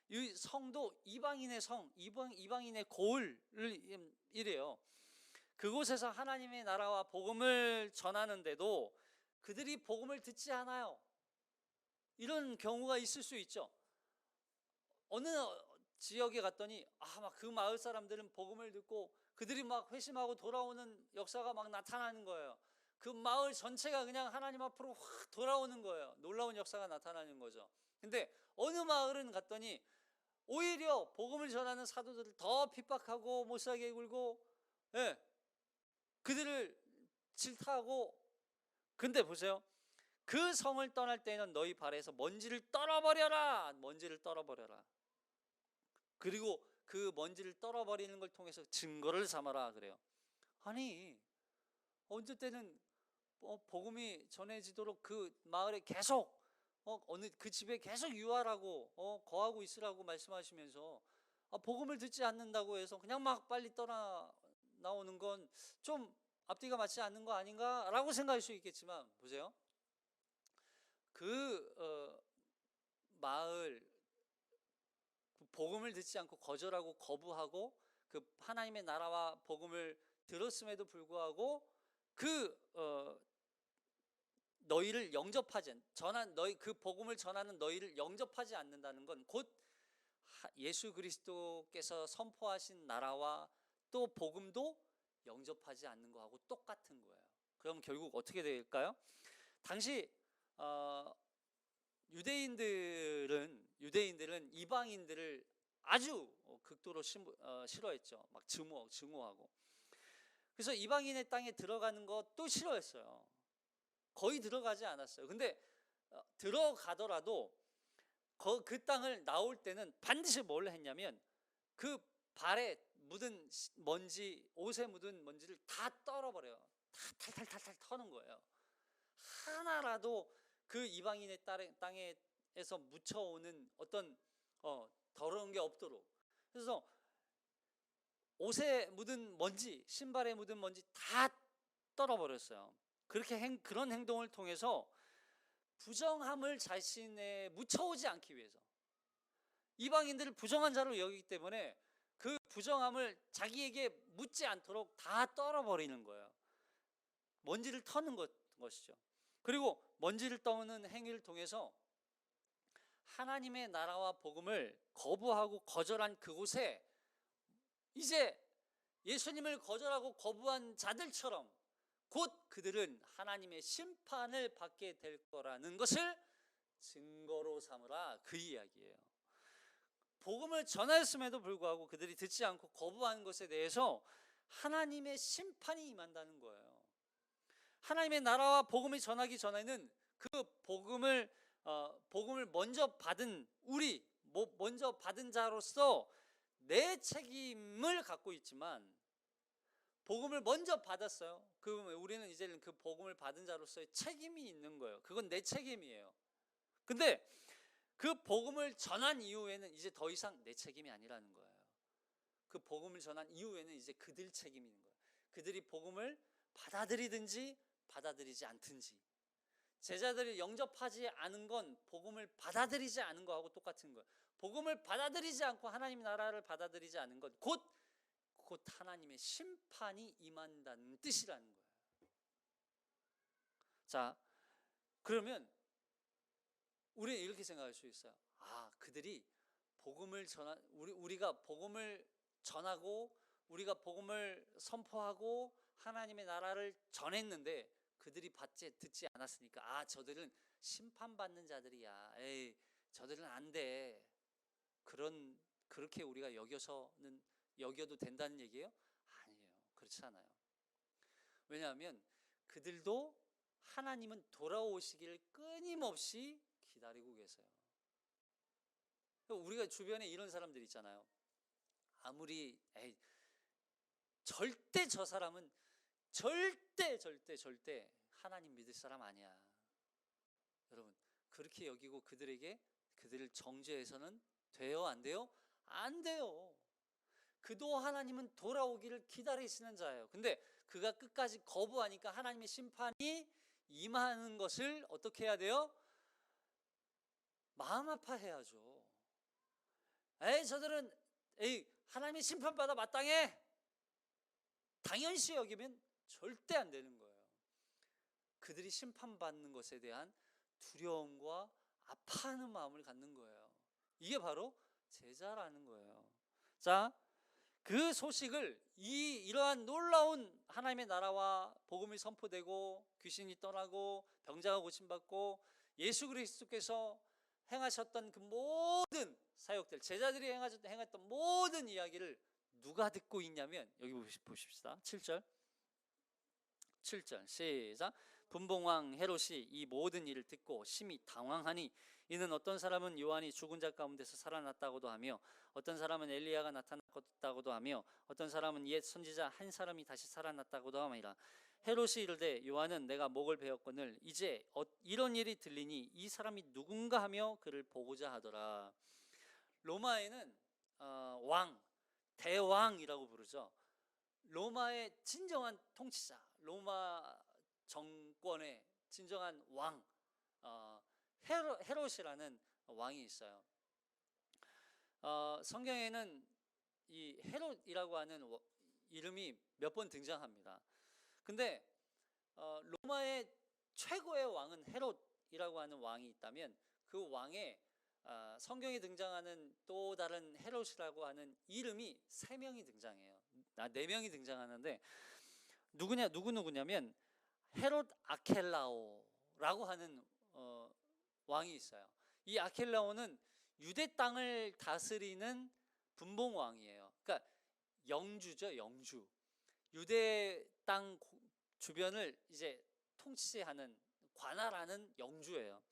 이 성도 이방인의 성, 이방인의 고을을 이래요. 그곳에서 하나님의 나라와 복음을 전하는데도 그들이 복음을 듣지 않아요. 이런 경우가 있을 수 있죠. 어느 지역에 갔더니 막 그 마을 사람들은 복음을 듣고 그들이 막 회심하고 돌아오는 역사가 막 나타나는 거예요. 그 마을 전체가 그냥 하나님 앞으로 확 돌아오는 거예요. 놀라운 역사가 나타나는 거죠. 근데 어느 마을은 갔더니 오히려 복음을 전하는 사도들을 더 핍박하고 못살게 굴고, 예, 그들을 질타하고. 근데 보세요. 그 성을 떠날 때는 너희 발에서 먼지를 떨어버려라. 그리고 그 먼지를 떨어버리는 걸 통해서 증거를 삼아라 그래요. 아니 어느 때는 복음이 전해지도록 그 마을에 계속 어느 그 집에 계속 유하라고 거하고 있으라고 말씀하시면서 복음을 듣지 않는다고 해서 그냥 막 빨리 떠나 나오는 건 좀 앞뒤가 맞지 않는 거 아닌가라고 생각할 수 있겠지만, 보세요. 그 마을 복음을 듣지 않고 거절하고 거부하고 그 하나님의 나라와 복음을 들었음에도 불구하고 너희를 그 복음을 전하는 너희를 영접하지 않는다는 건 곧 예수 그리스도께서 선포하신 나라와 또 복음도 영접하지 않는 거하고 똑같은 거예요. 그럼 결국 어떻게 될까요? 당시 유대인들은 이방인들을 아주 극도로 싫어했죠. 막 증오하고. 그래서 이방인의 땅에 들어가는 것도 싫어했어요. 거의 들어가지 않았어요. 근데 들어가더라도 그 땅을 나올 때는 반드시 뭘 했냐면 그 발에 묻은 먼지, 옷에 묻은 먼지를 다 떨어버려요. 다 탈탈탈탈 터는 거예요. 하나라도 그 이방인의 땅에서 묻혀오는 어떤 더러운 게 없도록. 그래서 옷에 묻은 먼지, 신발에 묻은 먼지 다 떨어버렸어요. 그런 행동을 통해서 부정함을 자신에 묻혀오지 않기 위해서, 이방인들을 부정한 자로 여기기 때문에 그 부정함을 자기에게 묻지 않도록 다 떨어버리는 거예요. 먼지를 터는 것이죠. 그리고 먼지를 떠는 행위를 통해서 하나님의 나라와 복음을 거부하고 거절한 그곳에 이제 예수님을 거절하고 거부한 자들처럼 곧 그들은 하나님의 심판을 받게 될 거라는 것을 증거로 삼으라, 그 이야기예요. 복음을 전하였음에도 불구하고 그들이 듣지 않고 거부하는 것에 대해서 하나님의 심판이 임한다는 거예요. 하나님의 나라와 복음을 전하기 전에는 그 복음을 먼저 받은 먼저 받은 자로서 내 책임을 갖고 있지만, 복음을 먼저 받았어요. 우리는 이제는 그 복음을 받은 자로서의 책임이 있는 거예요. 그건 내 책임이에요. 근데 그 복음을 전한 이후에는 이제 더 이상 내 책임이 아니라는 거예요. 그 복음을 전한 이후에는 이제 그들 책임인 거예요. 그들이 복음을 받아들이든지 받아들이지 않든지. 제자들을 영접하지 않은 건 복음을 받아들이지 않은 거하고 똑같은 거예요. 복음을 받아들이지 않고 하나님 나라를 받아들이지 않은 것, 곧 하나님의 심판이 임한다는 뜻이라는 거예요. 자, 그러면 우리는 이렇게 생각할 수 있어요. 그들이 우리가 복음을 전하고 우리가 복음을 선포하고 하나님의 나라를 전했는데 그들이 듣지 않았으니까 저들은 심판받는 자들이야. 에이, 저들은 안 돼. 그렇게 우리가 여겨도 된다는 얘기예요? 아니에요. 그렇지 않아요. 왜냐하면 그들도 하나님은 돌아오시기를 끊임없이 기다리고 계세요. 우리가 주변에 이런 사람들 있잖아요. 아무리 절대 저 사람은 절대 하나님 믿을 사람 아니야. 여러분, 그렇게 여기고 그들을 정죄해서는 돼요, 안 돼요? 안 돼요. 그도 하나님은 돌아오기를 기다리시는 자예요. 근데 그가 끝까지 거부하니까 하나님의 심판이 임하는 것을 어떻게 해야 돼요? 마음 아파해야죠. 저들은 하나님의 심판받아 마땅해, 당연시 여기면 절대 안 되는 거예요. 그들이 심판받는 것에 대한 두려움과 아파하는 마음을 갖는 거예요. 이게 바로 제자라는 거예요. 자, 그 소식을 이러한 놀라운 하나님의 나라와 복음이 선포되고 귀신이 떠나고 병자가 고침받고 예수 그리스도께서 행하셨던 그 모든 사역들, 제자들이 행했던 모든 이야기를 누가 듣고 있냐면, 여기 보십시다. 7절 시작. 분봉왕 헤롯이 이 모든 일을 듣고 심히 당황하니 이는 어떤 사람은 요한이 죽은 자 가운데서 살아났다고도 하며 어떤 사람은 엘리야가 나타났다고도 하며 어떤 사람은 옛 선지자 한 사람이 다시 살아났다고도 하니라. 헤롯이 이르되 요한은 내가 목을 베었거늘 이제 이런 일이 들리니 이 사람이 누군가 하며 그를 보고자 하더라. 로마에는 대왕이라고 부르죠. 로마의 진정한 통치자, 로마 정권의 진정한 왕, 헤롯이라는 왕이 있어요. 성경에는 이 헤롯이라고 하는 이름이 몇 번 등장합니다. 근데 로마의 최고의 왕은 헤롯이라고 하는 왕이 있다면 그 왕의 성경에 등장하는 또 다른 헤롯이라고 하는 이름이 3명이 등장해요. 4명이 등장하는데 누구냐면 헤롯 아켈라오라고 하는 왕이 있어요. 이 아켈라오는 유대 땅을 다스리는 분봉왕이에요. 그러니까 영주죠, 영주. 유대 땅 주변을 이제 통치하는, 관할하는 영주예요.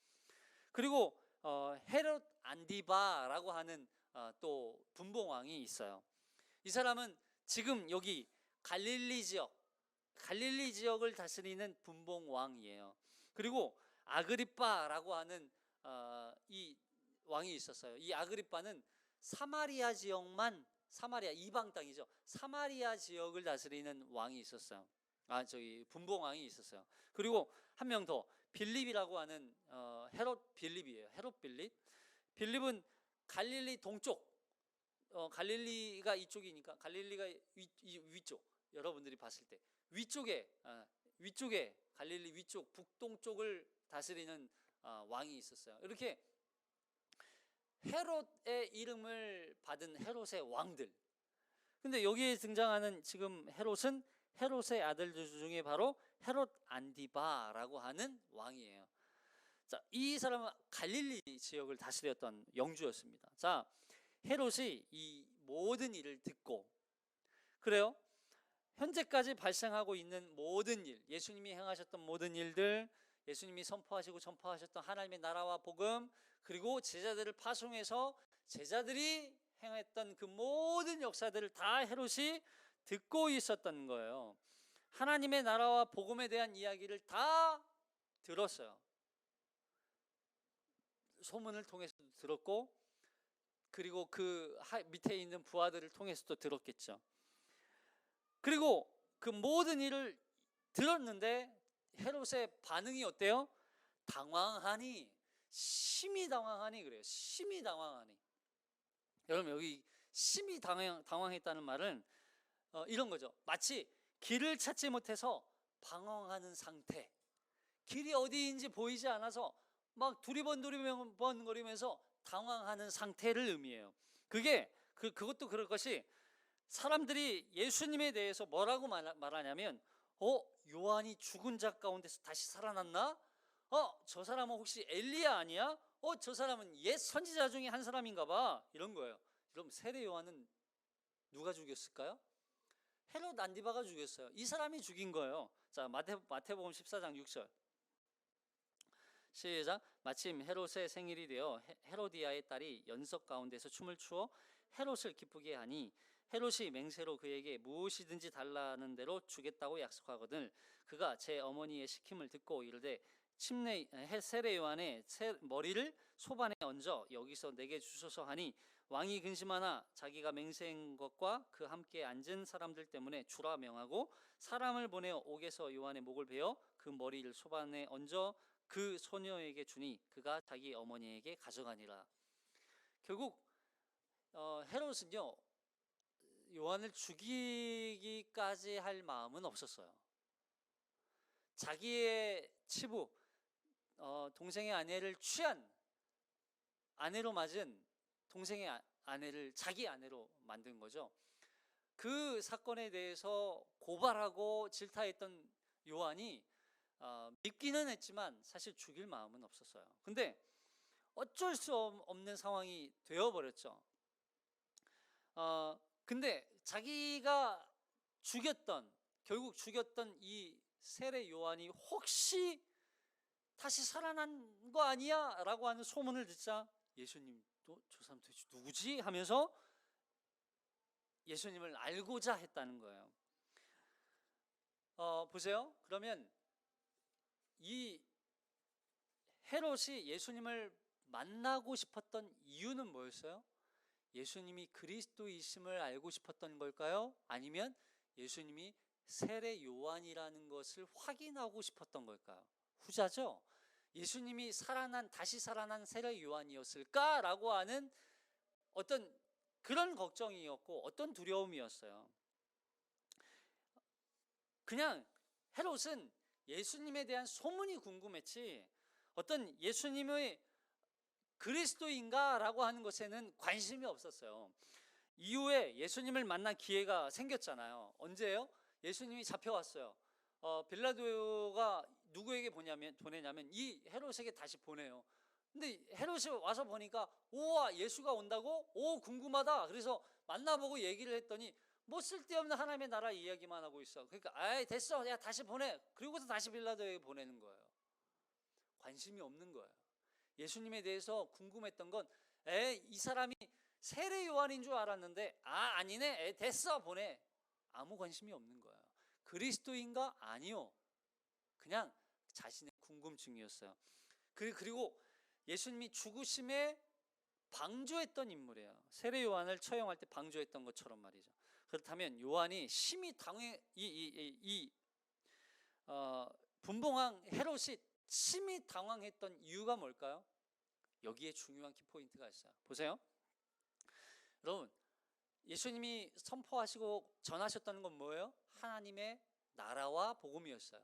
그리고 헤롯 안디바라고 하는 또 분봉왕이 있어요. 이 사람은 지금 여기 갈릴리 지역을 다스리는 분봉왕이에요. 그리고 아그리빠라고 하는 이 왕이 있었어요. 이 아그리빠는 사마리아 이방 땅이죠. 사마리아 지역을 다스리는 왕이 있었어요. 분봉왕이 있었어요. 그리고 한 명 더, 빌립이라고 하는 헤롯 빌립이에요. 헤롯 빌립. 빌립은 갈릴리 동쪽, 갈릴리가 이쪽이니까 갈릴리가 위쪽, 여러분들이 봤을 때 위쪽에 갈릴리 위쪽 북동쪽을 다스리는 왕이 있었어요. 이렇게 헤롯의 이름을 받은 헤롯의 왕들. 근데 여기에 등장하는 지금 헤롯은 헤롯의 아들들 중에 바로 헤롯 안디바라고 하는 왕이에요. 자, 이 사람은 갈릴리 지역을 다스렸던 영주였습니다. 자, 헤롯이 이 모든 일을 듣고, 그래요, 현재까지 발생하고 있는 모든 일, 예수님이 행하셨던 모든 일들, 예수님이 선포하시고 전파하셨던 하나님의 나라와 복음, 그리고 제자들을 파송해서 제자들이 행했던 그 모든 역사들을 다 헤롯이 듣고 있었던 거예요. 하나님의 나라와 복음에 대한 이야기를 다 들었어요. 소문을 통해서도 들었고, 그리고 그 밑에 있는 부하들을 통해서도 들었겠죠. 그리고 그 모든 일을 들었는데 헤롯의 반응이 어때요? 심히 당황하니 그래요. 심히 당황하니. 여러분, 여기 심히 당황했다는 말은 이런 거죠. 마치 길을 찾지 못해서 방황하는 상태, 길이 어디인지 보이지 않아서 막 두리번거리면서 당황하는 상태를 의미해요. 그것도 그럴 것이, 사람들이 예수님에 대해서 뭐라고 말하냐면 요한이 죽은 자 가운데서 다시 살아났나? 저 사람은 혹시 엘리야 아니야? 저 사람은 옛 선지자 중에 한 사람인가 봐. 이런 거예요. 여러분, 세례 요한은 누가 죽였을까요? 헤롯 안디바가 죽였어요. 이 사람이 죽인 거예요. 자, 마태복음 14장 6절. 시작. 마침 헤롯의 생일이 되어 헤로디아의 딸이 연석 가운데서 춤을 추어 헤롯을 기쁘게 하니 헤롯이 맹세로 그에게 무엇이든지 달라는 대로 주겠다고 약속하거든 그가 제 어머니의 시킴을 듣고 이르되 침례 세례 요한의 머리를 소반에 얹어 여기서 내게 주소서 하니 왕이 근심하나 자기가 맹세한 것과 그 함께 앉은 사람들 때문에 주라 명하고 사람을 보내어 옥에서 요한의 목을 베어 그 머리를 소반에 얹어 그 소녀에게 주니 그가 자기 어머니에게 가져가니라. 결국 헤롯은요 요한을 죽이기까지 할 마음은 없었어요. 자기의 치부 동생의 아내를 취한 아내로 맞은 동생의 아내를 자기 아내로 만든 거죠. 그 사건에 대해서 고발하고 질타했던 요한이 믿기는 했지만 사실 죽일 마음은 없었어요. 근데 어쩔 수 없는 상황이 되어버렸죠. 근데 자기가 결국 죽였던 이 세례 요한이 혹시 다시 살아난 거 아니야? 라고 하는 소문을 듣자 예수님도 저 사람 도대체 누구지? 하면서 예수님을 알고자 했다는 거예요. 보세요. 그러면 이 헤롯이 예수님을 만나고 싶었던 이유는 뭐였어요? 예수님이 그리스도이심을 알고 싶었던 걸까요? 아니면 예수님이 세례 요한이라는 것을 확인하고 싶었던 걸까요? 후자죠. 예수님이 다시 살아난 세례 요한이었을까라고 하는 어떤 그런 걱정이었고 어떤 두려움이었어요. 그냥 헤롯은 예수님에 대한 소문이 궁금했지 어떤 예수님의 그리스도인가라고 하는 것에는 관심이 없었어요. 이후에 예수님을 만난 기회가 생겼잖아요. 언제요? 예수님이 잡혀왔어요. 빌라도가 누구에게 보내냐면 이 헤롯에게 다시 보내요. 근데 헤롯이 와서 보니까 우와 예수가 온다고? 오 궁금하다. 그래서 만나보고 얘기를 했더니 뭐 쓸데없는 하나님의 나라 이야기만 하고 있어. 그러니까 아이 됐어 야 다시 보내. 그리고서 다시 빌라도에게 보내는 거예요. 관심이 없는 거예요. 예수님에 대해서 궁금했던 건 이 사람이 세례 요한인 줄 알았는데 아니네 됐어 보내. 아무 관심이 없는 거예요. 그리스도인가? 아니요. 그냥 자신의 궁금증이었어요. 그리고 예수님이 죽으심에 방조했던 인물이에요. 세례 요한을 처형할 때 방조했던 것처럼 말이죠. 그렇다면 요한이 심히 분봉왕 헤롯이 심히 당황했던 이유가 뭘까요? 여기에 중요한 키포인트가 있어요. 보세요. 여러분 예수님이 선포하시고 전하셨던 건 뭐예요? 하나님의 나라와 복음이었어요.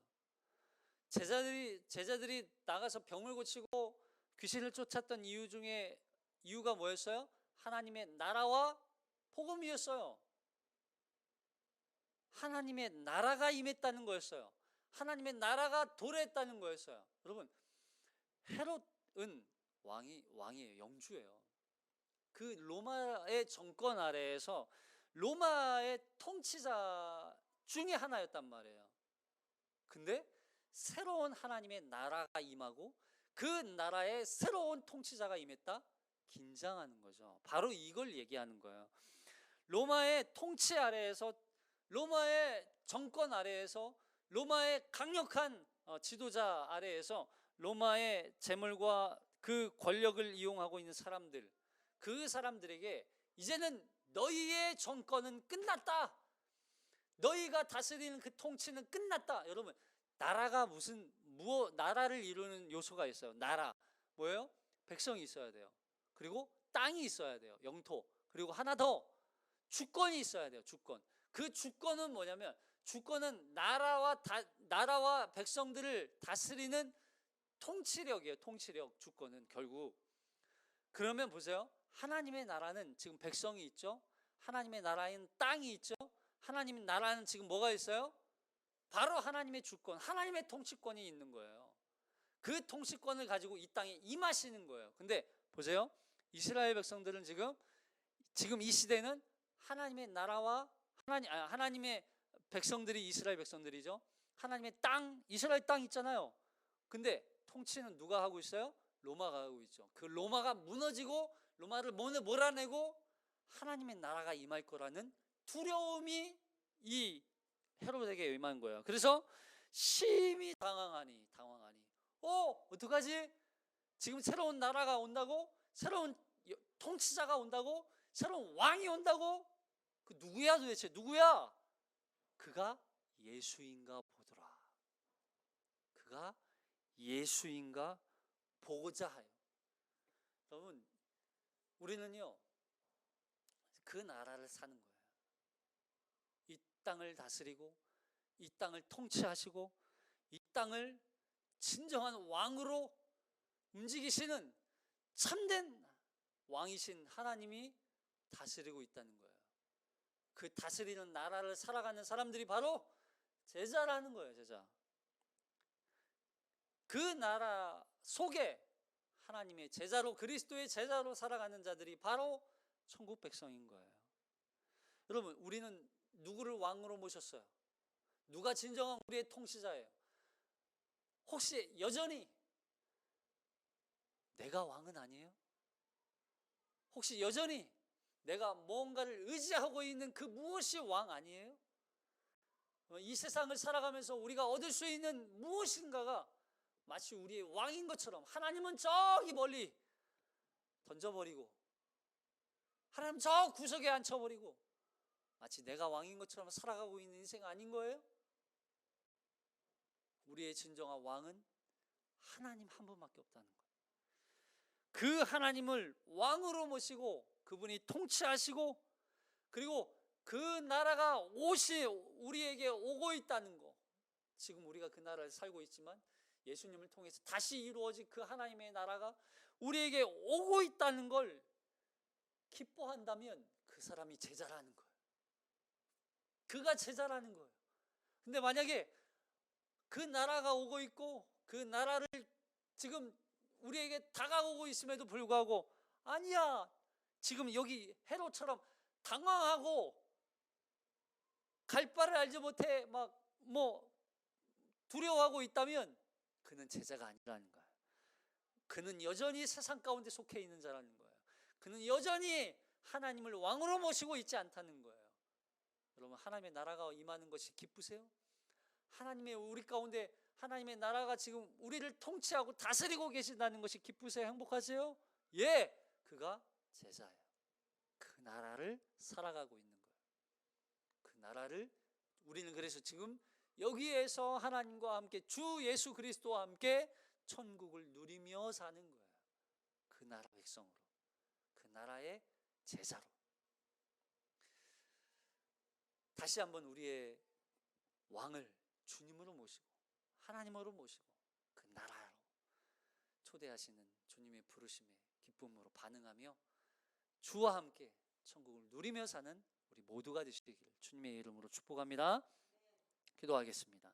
제자들이 나가서 병을 고치고 귀신을 쫓았던 이유가 뭐였어요? 하나님의 나라와 복음이었어요. 하나님의 나라가 임했다는 거였어요. 하나님의 나라가 도래했다는 거였어요. 여러분 헤롯은 왕이에요. 영주예요. 그 로마의 정권 아래에서 로마의 통치자 중에 하나였단 말이에요. 근데 새로운 하나님의 나라가 임하고 그 나라에 새로운 통치자가 임했다? 긴장하는 거죠. 바로 이걸 얘기하는 거예요. 로마의 통치 아래에서 로마의 정권 아래에서 로마의 강력한 지도자 아래에서 로마의 재물과 그 권력을 이용하고 있는 사람들 그 사람들에게 이제는 너희의 정권은 끝났다. 너희가 다스리는 그 통치는 끝났다. 여러분 나라가 나라를 이루는 요소가 있어요. 나라 뭐예요? 백성이 있어야 돼요. 그리고 땅이 있어야 돼요. 영토. 그리고 하나 더 주권이 있어야 돼요. 주권. 그 주권은 뭐냐면 주권은 나라와 백성들을 다스리는 통치력이에요. 통치력 주권은 결국. 그러면 보세요. 하나님의 나라는 지금 백성이 있죠. 하나님의 나라인 땅이 있죠. 하나님의 나라는 지금 뭐가 있어요? 바로 하나님의 주권, 하나님의 통치권이 있는 거예요. 그 통치권을 가지고 이 땅에 임하시는 거예요. 근데 보세요. 이스라엘 백성들은 지금 이 시대는 하나님의 나라와 하나님의 백성들이 이스라엘 백성들이죠. 하나님의 땅, 이스라엘 땅 있잖아요. 근데 통치는 누가 하고 있어요? 로마가 하고 있죠. 그 로마가 무너지고 로마를 몰아내고 하나님의 나라가 임할 거라는 두려움이 이 헤롯에게 임한 거예요. 그래서 심히 당황하니 어떡하지? 지금 새로운 나라가 온다고? 새로운 통치자가 온다고? 새로운 왕이 온다고? 그 누구야 도대체? 누구야? 그가 예수인가 보더라. 그가 예수인가 보고자 하여. 여러분, 우리는요 그 나라를 사는 거예요. 이 땅을 다스리고 이 땅을 통치하시고 이 땅을 진정한 왕으로 움직이시는 참된 왕이신 하나님이 다스리고 있다는 거예요. 그 다스리는 나라를 살아가는 사람들이 바로 제자라는 거예요. 제자. 그 나라 속에 하나님의 제자로, 그리스도의 제자로 살아가는 자들이 바로 천국 백성인 거예요. 여러분, 우리는 누구를 왕으로 모셨어요? 누가 진정한 우리의 통치자예요? 혹시 여전히 내가 왕은 아니에요? 혹시 여전히 내가 뭔가를 의지하고 있는 그 무엇이 왕 아니에요? 이 세상을 살아가면서 우리가 얻을 수 있는 무엇인가가 마치 우리의 왕인 것처럼 하나님은 저기 멀리 던져버리고 하나님 저 구석에 앉혀버리고 마치 내가 왕인 것처럼 살아가고 있는 인생 아닌 거예요? 우리의 진정한 왕은 하나님 한 분밖에 없다는 거예요. 그 하나님을 왕으로 모시고 그분이 통치하시고 그리고 그 나라가 우리에게 오고 있다는 거. 지금 우리가 그 나라를 살고 있지만 예수님을 통해서 다시 이루어진 그 하나님의 나라가 우리에게 오고 있다는 걸 기뻐한다면 그 사람이 제자라는 거예요. 그가 제자라는 거예요. 근데 만약에 그 나라가 오고 있고 그 나라를 지금 우리에게 다가오고 있음에도 불구하고 아니야, 지금 여기 헤롯처럼 당황하고 갈 바를 알지 못해 두려워하고 있다면 그는 제자가 아니라는 거예요. 그는 여전히 세상 가운데 속해 있는 자라는 거예요. 그는 여전히 하나님을 왕으로 모시고 있지 않다는 거예요. 여러분, 하나님의 나라가 임하는 것이 기쁘세요? 우리 가운데 하나님의 나라가 지금 우리를 통치하고 다스리고 계신다는 것이 기쁘세요? 행복하세요? 예, 그가 제자예요. 그 나라를 살아가고 있는 거예요. 그 나라를 우리는 그래서 지금 여기에서 하나님과 함께 주 예수 그리스도와 함께 천국을 누리며 사는 거예요. 그 나라 백성으로, 그 나라의 제자로. 다시 한번 우리의 왕을 주님으로 모시고 하나님으로 모시고 그 나라로 초대하시는 주님의 부르심에 기쁨으로 반응하며 주와 함께 천국을 누리며 사는 우리 모두가 되시길 주님의 이름으로 축복합니다. 기도하겠습니다.